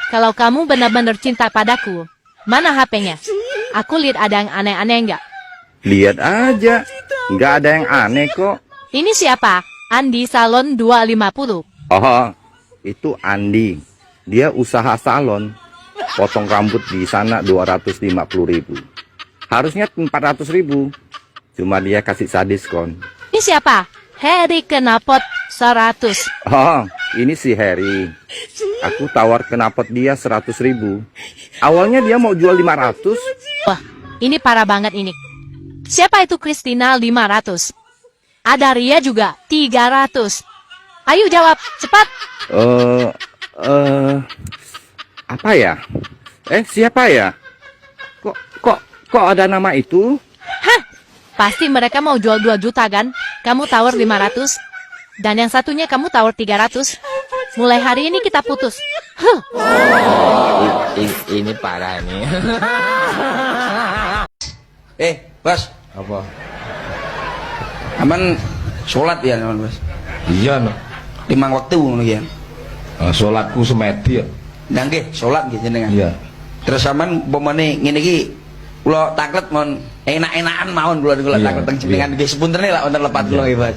Kalau kamu benar-benar cinta padaku, mana HP-nya? Aku lihat ada yang aneh-aneh enggak? Lihat aja, nggak ada yang aneh kok. Ini siapa? Andi Salon 250. Oh, itu Andi. Dia usaha salon. Potong rambut di sana 250.000. Harusnya 400.000. Cuma dia kasih saya diskon. Ini siapa? Harry Knalpot 100. Oh, ini si Harry. Aku tawar knalpot dia 100.000. Awalnya dia mau jual 500. Wah, ini parah banget ini. Siapa itu Christina 500? Ada Ria juga 300. Ayo jawab, cepat. Apa ya? Siapa ya? Kok ada nama itu? Hah? Pasti mereka mau jual 2 juta kan? Kamu tawar 500. Dan yang satunya kamu tawar 300. Mulai hari ini kita putus. Huh. Ini parah nih. Bos. Apa? Aman sholat ya, aman bos. Iya no. 5 waktu ngono ya. Sholatku semedi ya. Nggih, sholat nggih jenengan. Iya. Terus aman pomane ngene iki kula taklet mon enak-enakan mawon kula taklet teng jenengan nggih sepuntene lak wonten lepat kula nggih, Bos.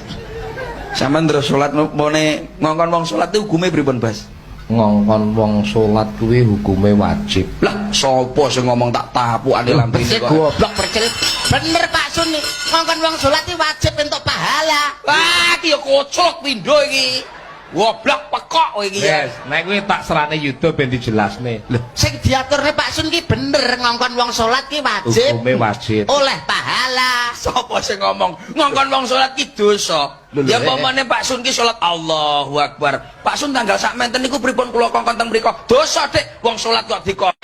Sampeyan terus sholat pomane ngongkon wong sholat itu hukume pripun, Bos? Ngongkon wong sholat kuwi hukume wajib. Lah, sapa sing ngomong tak tapukane lampu iki kok. Goblok percelit. Bener Pak Sun nih, ngongkon wong sholat iki wajib entuk pahala. Wah, iki ya kocok pindho iki. Goblok pekok kowe iki ya. Yes, nek kuwi tak serane YouTube ben dijelasne. Lho, Sing diaturne Pak Sun ki bener, ngongkon wong sholat ki wajib. Hukume wajib. Oleh pahala. sapa sing ngomong ngongkon wong salat ki dosa? Ya pamane Pak Sun ki salat Allahu Akbar. Pak Sun tanggal sak menten niku pripun kula kongkon teng mriku? Dosa, Dik. Wong salat kok dikon